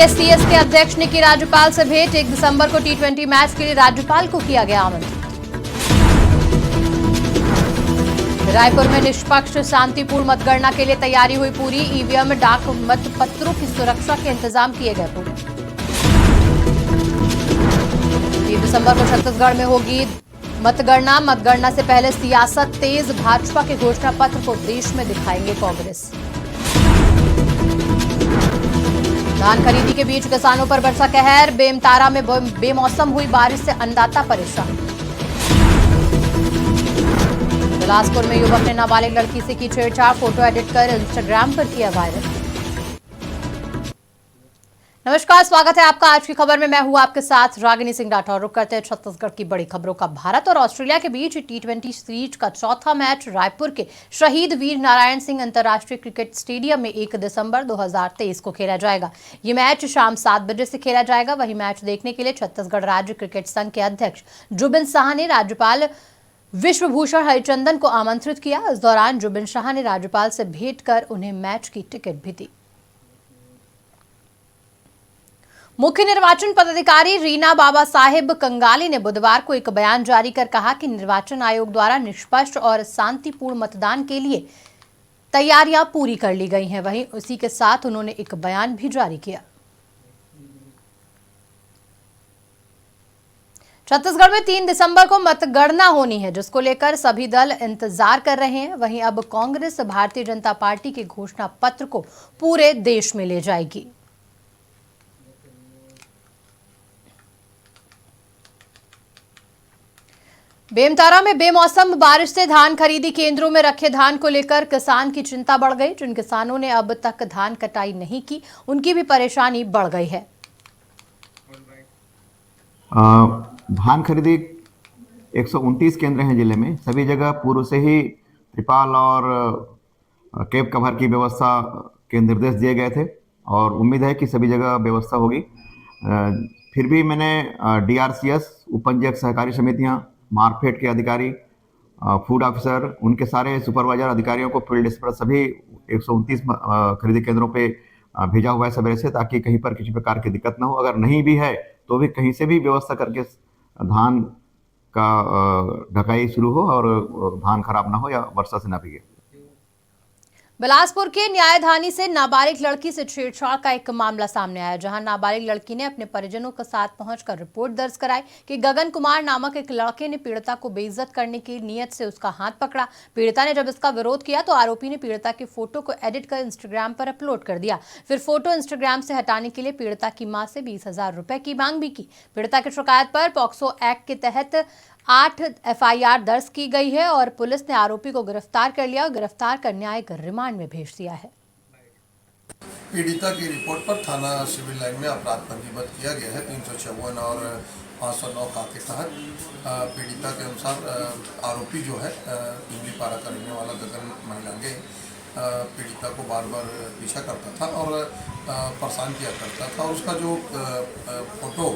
PSCS के अध्यक्ष ने की राज्यपाल से भेंट। 1 दिसंबर को T20 मैच के लिए राज्यपाल को किया गया आमंत्रित। रायपुर में निष्पक्ष शांतिपूर्ण मतगणना के लिए तैयारी हुई पूरी। ईवीएम डाक मतपत्रों की सुरक्षा के इंतजाम किए गए पूरे। 3 दिसंबर को छत्तीसगढ़ में होगी मतगणना। मतगणना से पहले सियासत तेज। भाजपा के घोषणा पत्र को देश में दिखाएंगे कांग्रेस। धान खरीदी के बीच किसानों पर बरसा कहर। बेमतारा में बेमौसम हुई बारिश से अन्नदाता परेशान। बिलासपुर में युवक ने नाबालिग लड़की से की छेड़छाड़। फोटो एडिट कर इंस्टाग्राम पर किया वायरल। नमस्कार, स्वागत है आपका आज की खबर में। मैं हूं आपके साथ रागिनी सिंह राठौर। रुक करते हैं छत्तीसगढ़ की बड़ी खबरों का। भारत और ऑस्ट्रेलिया के बीच T20 सीरीज का चौथा मैच रायपुर के शहीद वीर नारायण सिंह अंतर्राष्ट्रीय क्रिकेट स्टेडियम में 1 दिसंबर 2023 को खेला जाएगा। ये मैच शाम 7 बजे से खेला जाएगा। वही मैच देखने के लिए छत्तीसगढ़ राज्य क्रिकेट संघ के अध्यक्ष जुबिन साह ने राज्यपाल विश्वभूषण हरिचंदन को आमंत्रित किया। इस दौरान जुबिन शाह ने राज्यपाल से भेंट कर उन्हें मैच की टिकट भी दी। मुख्य निर्वाचन पदाधिकारी रीना बाबा साहेब कंगाली ने बुधवार को एक बयान जारी कर कहा कि निर्वाचन आयोग द्वारा निष्पक्ष और शांतिपूर्ण मतदान के लिए तैयारियां पूरी कर ली गई हैं। वहीं उसी के साथ उन्होंने एक बयान भी जारी किया। छत्तीसगढ़ में 3 दिसंबर को मतगणना होनी है, जिसको लेकर सभी दल इंतजार कर रहे हैं। वहीं अब कांग्रेस भारतीय जनता पार्टी के घोषणा पत्र को पूरे देश में ले जाएगी। बेमतारा में बेमौसम बारिश से धान खरीदी केंद्रों में रखे धान को लेकर किसान की चिंता बढ़ गई। जिन किसानों ने अब तक धान कटाई नहीं की, उनकी भी परेशानी बढ़ गई है। धान खरीदी 129 केंद्र हैं जिले में। सभी जगह पूर्व से ही त्रिपाल और कैब कवर की व्यवस्था के निर्देश दिए गए थे और उम्मीद है कि सभी जगह व्यवस्था होगी। फिर भी मैंने DRCS, उपपंजीयक सहकारी समितियां, मार्केट के अधिकारी, फूड ऑफिसर, उनके सारे सुपरवाइजर अधिकारियों को फील्ड पर सभी 129 खरीदी केंद्रों पे भेजा हुआ है सवेरे से, ताकि कहीं पर किसी प्रकार की दिक्कत ना हो। अगर नहीं भी है तो भी कहीं से भी व्यवस्था करके धान का ढकाई शुरू हो और धान खराब ना हो या वर्षा से ना भीगे। बिलासपुर के न्यायधानी से नाबालिग लड़की से छेड़छाड़ का एक मामला सामने आया, जहां नाबालिग लड़की ने अपने परिजनों के साथ पहुंचकर रिपोर्ट दर्ज कराई कि गगन कुमार नामक एक लड़के ने पीड़िता को बेइज्जत करने की नियत से उसका हाथ पकड़ा। पीड़िता ने जब इसका विरोध किया तो आरोपी ने पीड़िता की फोटो को एडिट कर इंस्टाग्राम पर अपलोड कर दिया। फिर फोटो इंस्टाग्राम से हटाने के लिए पीड़िता की मां से 20,000 रुपए की मांग भी की। पीड़िता की शिकायत पर पॉक्सो एक्ट के तहत 8 FIR दर्ज की गई है और पुलिस ने आरोपी को गिरफ्तार कर लिया और गिरफ्तार कर न्यायिक रिमांड में भेज दिया है। पीड़िता की रिपोर्ट पर थाना सिविल लाइन में अपराध पंजीबद्ध किया गया है 354 और 509 का के तहत। पीड़िता के अनुसार आरोपी जो है इमली पारा का रहने वाला गगन महिलांगे पीड़िता को बार बार पीछा करता था और परेशान किया करता था। उसका जो फोटो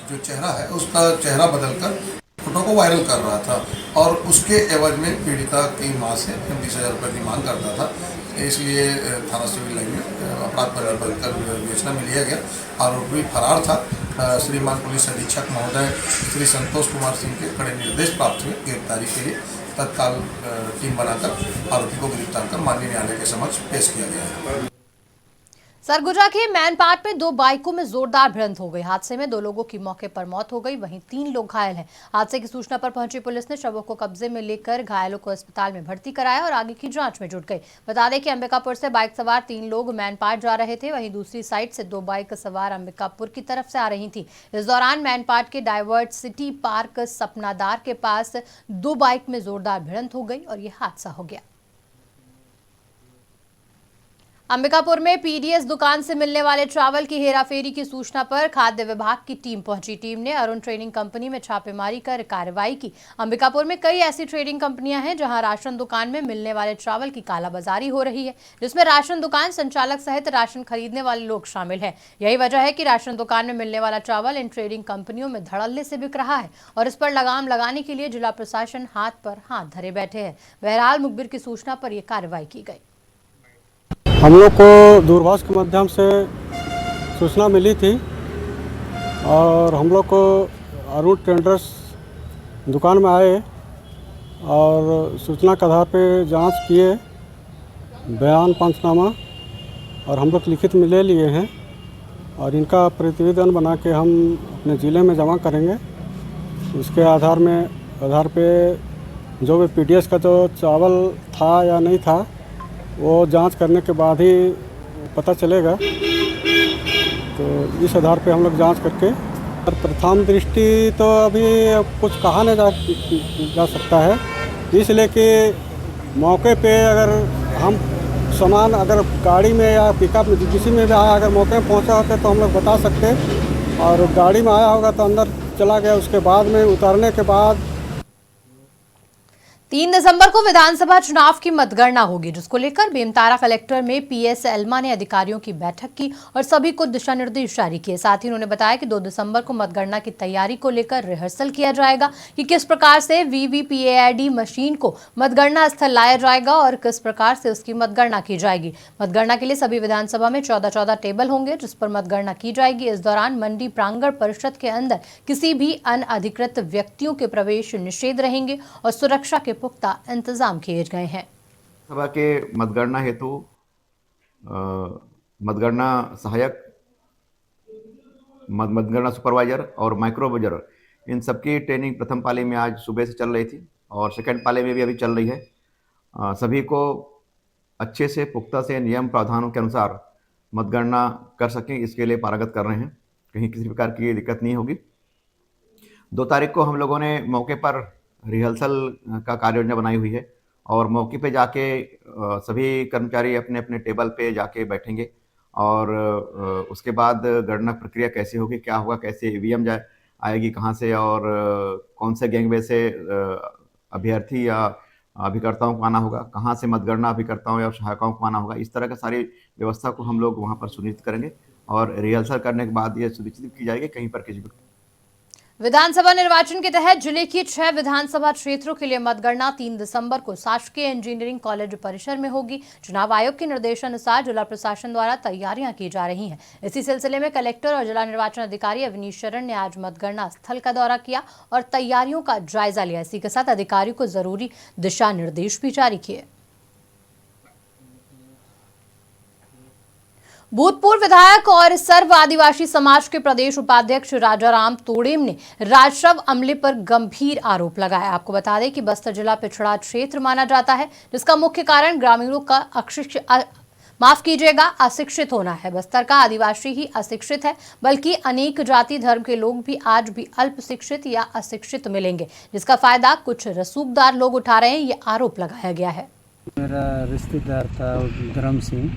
जो चेहरा है, उसका चेहरा बदलकर फोटो को वायरल कर रहा था और उसके एवज में पीड़िता की मां से 20,000 रुपये की मांग करता था। इसलिए थाना सिविल लाइन में अपराध पंजीबद्ध कर विवेचना में लिया गया। आरोपी फरार था। श्रीमान पुलिस अधीक्षक महोदय श्री संतोष कुमार सिंह के कड़े निर्देश प्राप्त हुए। गिरफ्तारी के लिए तत्काल टीम बनाकर आरोपी को गिरफ्तार कर माननीय न्यायालय के समक्ष पेश किया गया है। सरगुजा के मैनपाट में 2 बाइकों में जोरदार भिड़ंत हो गई। हादसे में 2 लोगों की मौके पर मौत हो गई, वहीं 3 लोग घायल हैं। हादसे की सूचना पर पहुंची पुलिस ने शवों को कब्जे में लेकर घायलों को अस्पताल में भर्ती कराया और आगे की जांच में जुट गई। बता दें कि अंबिकापुर से बाइक सवार 3 लोग मैनपाट जा रहे थे। वहीं दूसरी साइड से 2 बाइक सवार अंबिकापुर की तरफ से आ रही थी। इस दौरान मैनपाट के डाइवर्सिटी पार्क सपनादार के पास 2 बाइक में जोरदार भिड़ंत हो गई और ये हादसा हो गया। अंबिकापुर में पीडीएस दुकान से मिलने वाले चावल की हेराफेरी की सूचना पर खाद्य विभाग की टीम पहुंची। टीम ने अरुण ट्रेडिंग कंपनी में छापेमारी कर कार्रवाई की। अंबिकापुर में कई ऐसी ट्रेडिंग कंपनियां हैं जहां राशन दुकान में मिलने वाले चावल की कालाबाजारी हो रही है, जिसमें राशन दुकान संचालक सहित राशन खरीदने वाले लोग शामिल हैं। यही वजह है कि राशन दुकान में मिलने वाला चावल इन ट्रेडिंग कंपनियों में धड़ल्ले से बिक रहा है और इस पर लगाम लगाने के लिए जिला प्रशासन हाथ पर हाथ धरे बैठे हैं। बहरहाल मुखबिर की सूचना पर यह कार्रवाई की गई। हम लोग को दूरभाष के माध्यम से सूचना मिली थी और हम लोग को अरुण ट्रेडर्स दुकान में आए और सूचना के आधार पे जांच किए, बयान पंचनामा और हम लोग लिखित में ले लिए हैं और इनका प्रतिवेदन बना के हम अपने ज़िले में जमा करेंगे। उसके आधार पे जो भी पीडीएस का जो चावल था या नहीं था वो जांच करने के बाद ही पता चलेगा। तो इस आधार पे हम लोग जांच करके, और प्रथम दृष्टि तो अभी कुछ कहा नहीं जा सकता है, इसलिए कि मौके पे अगर हम सामान अगर गाड़ी में या पिकअप में किसी में भी आया, अगर मौके में पहुंचा होता तो हम लोग बता सकते, और गाड़ी में आया होगा तो अंदर चला गया, उसके बाद में उतारने के बाद 3 दिसंबर को विधानसभा चुनाव की मतगणना होगी, जिसको लेकर बेमतारा कलेक्टर में पीएस एल्मा ने अधिकारियों की बैठक की और सभी को दिशा निर्देश जारी किए। साथ ही उन्होंने बताया कि 2 दिसंबर को मतगणना की तैयारी को लेकर रिहर्सल किया जाएगा कि किस प्रकार से वीवीपीएआईडी मशीन को मतगणना स्थल लाया जाएगा और किस प्रकार से उसकी मतगणना की जाएगी। मतगणना के लिए सभी विधानसभा में 14 टेबल होंगे जिस पर मतगणना की जाएगी। इस दौरान मंडी प्रांगण परिषद के अंदर किसी भी अनधिकृत व्यक्तियों के प्रवेश निषेध रहेंगे और सुरक्षा के पुख्ता इंतजाम किए गए हैं। सभा के मतगणना हेतु मतगणना सहायक, मतगणना सुपरवाइजर और माइक्रोवाइजर, इन सबकी ट्रेनिंग प्रथम पाली में आज सुबह से चल रही थी और सेकंड पाली में भी अभी चल रही है। सभी को अच्छे से पुख्ता से नियम प्रावधानों के अनुसार मतगणना कर सकें, इसके लिए पारंगत कर रहे हैं। कहीं किसी प्रकार की दिक्कत नहीं होगी। 2 तारीख को हम लोगों ने मौके पर रिहर्सल का कार्य योजना बनाई हुई है और मौके पे जाके सभी कर्मचारी अपने अपने टेबल पे जाके बैठेंगे और उसके बाद गणना प्रक्रिया कैसे होगी, क्या होगा, कैसे ईवीएम आएगी, कहाँ से और कौन से गैंगवे से अभ्यर्थी या अभिकर्ताओं को आना होगा, कहाँ से मतगणना अभिकर्ताओं या सहायकों को आना होगा। इस तरह का सारी व्यवस्था को हम लोग वहाँ पर सुनिश्चित करेंगे और रिहर्सल करने के बाद ये सुनिश्चित की जाएगी कहीं पर किसी विधानसभा निर्वाचन के तहत जिले की 6 विधानसभा क्षेत्रों के लिए मतगणना 3 दिसंबर को शासकीय इंजीनियरिंग कॉलेज परिसर में होगी। चुनाव आयोग के निर्देशानुसार जिला प्रशासन द्वारा तैयारियां की जा रही हैं। इसी सिलसिले में कलेक्टर और जिला निर्वाचन अधिकारी अवनीश शरण ने आज मतगणना स्थल का दौरा किया और तैयारियों का जायजा लिया। इसी के साथ अधिकारियों को जरूरी दिशा निर्देश भी जारी किए। भूतपूर्व विधायक और सर्व आदिवासी समाज के प्रदेश उपाध्यक्ष राजाराम तोड़ेम ने राजस्व अमले पर गंभीर आरोप लगाया। आपको बता दें कि बस्तर जिला पिछड़ा क्षेत्र माना जाता है, जिसका मुख्य कारण ग्रामीणों का अशिक्षित होना है। बस्तर का आदिवासी ही अशिक्षित है, बल्कि अनेक जाति धर्म के लोग भी आज भी अल्प शिक्षित या अशिक्षित मिलेंगे, जिसका फायदा कुछ रसूखदार लोग उठा रहे हैं, ये आरोप लगाया गया है। मेरा रिश्तेदार था धर्म सिंह,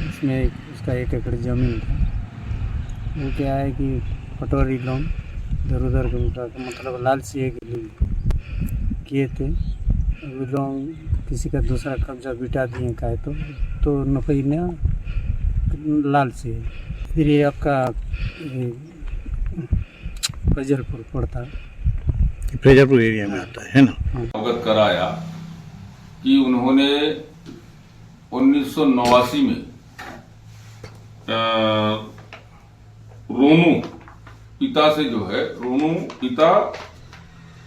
उसमें उसका 1 एकड़ ज़मीन था। वो क्या है कि पटवारी लोन इधर उधर का मतलब लालची है किए थे। वो लोन किसी का दूसरा कब्जा बिटा दिए का है तो नफी ने लालची है। फिर ये आपका फजलपुर पड़ता है, फजलपुर एरिया में आता है ना। अवगत कराया कि उन्होंने 1989 में रोनू पिता से जो है, रोनू पिता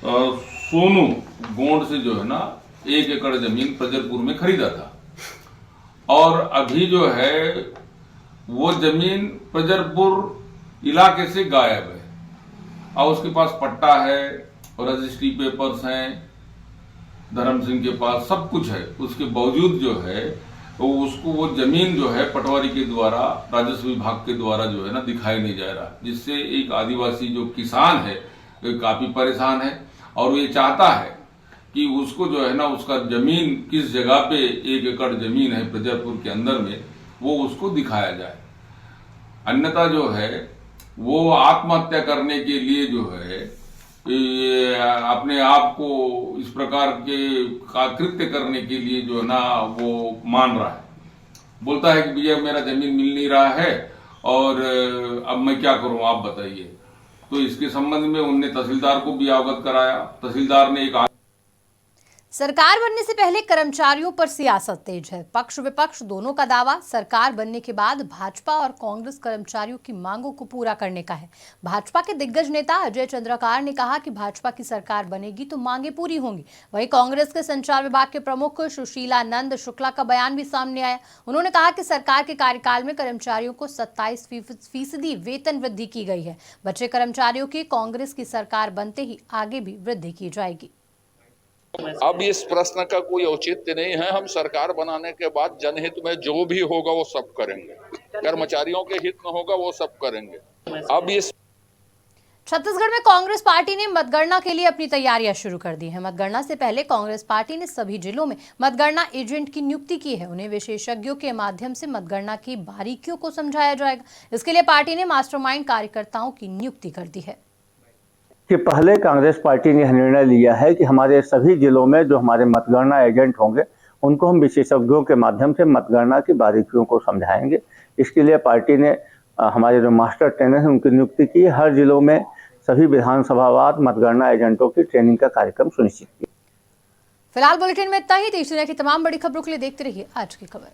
सोनू गोंड से जो है ना 1 एकड़ जमीन फजलपुर में खरीदा था और अभी जो है वो जमीन फजलपुर इलाके से गायब है और उसके पास पट्टा है और रजिस्ट्री पेपर्स हैं, धर्म सिंह के पास सब कुछ है। उसके बावजूद जो है तो उसको वो जमीन जो है पटवारी के द्वारा, राजस्व विभाग के द्वारा जो है ना दिखाई नहीं जा रहा, जिससे एक आदिवासी जो किसान है काफी परेशान है और वो ये चाहता है कि उसको जो है ना उसका जमीन किस जगह पे 1 एकड़ जमीन है फजलपुर के अंदर में, वो उसको दिखाया जाए। अन्यथा जो है वो आत्महत्या करने के लिए जो है अपने आप को इस प्रकार के कृत्य करने के लिए जो है ना वो मान रहा है। बोलता है कि भैया मेरा जमीन मिल नहीं रहा है और अब मैं क्या करूं, आप बताइए। तो इसके संबंध में उनने तहसीलदार को भी अवगत कराया। तहसीलदार ने एक सरकार बनने से पहले कर्मचारियों पर सियासत तेज है। पक्ष विपक्ष दोनों का दावा सरकार बनने के बाद भाजपा और कांग्रेस कर्मचारियों की मांगों को पूरा करने का है। भाजपा के दिग्गज नेता अजय चंद्राकार ने कहा कि भाजपा की सरकार बनेगी तो मांगे पूरी होंगी। वहीं कांग्रेस के संचार विभाग के प्रमुख सुशीलानंद शुक्ला का बयान भी सामने आया। उन्होंने कहा कि सरकार के कार्यकाल में कर्मचारियों को 27% वेतन वृद्धि की गई है। बचे कर्मचारियों की कांग्रेस की सरकार बनते ही आगे भी वृद्धि की जाएगी। अब इस प्रश्न का कोई औचित्य नहीं है। हम सरकार बनाने के बाद जनहित में जो भी होगा वो सब करेंगे, कर्मचारियों के हित में होगा वो सब करेंगे। अब इस छत्तीसगढ़ में कांग्रेस पार्टी ने मतगणना के लिए अपनी तैयारियां शुरू कर दी है। मतगणना से पहले कांग्रेस पार्टी ने सभी जिलों में मतगणना एजेंट की नियुक्ति की है। उन्हें विशेषज्ञों के माध्यम से मतगणना की बारीकियों को समझाया जाएगा। इसके लिए पार्टी ने मास्टरमाइंड कार्यकर्ताओं की नियुक्ति कर दी है। कि पहले कांग्रेस पार्टी ने निर्णय लिया है कि हमारे सभी जिलों में जो हमारे मतगणना एजेंट होंगे उनको हम विशेषज्ञों के माध्यम से मतगणना की बारीकियों को समझाएंगे। इसके लिए पार्टी ने हमारे जो मास्टर ट्रेनर हैं उनकी नियुक्ति की। हर जिलों में सभी विधानसभावार मतगणना एजेंटों की ट्रेनिंग का कार्यक्रम सुनिश्चित किया। फिलहाल बुलेटिन में इतना ही। देश दुनिया की तमाम बड़ी खबरों के लिए देखते रहिए आज की खबर।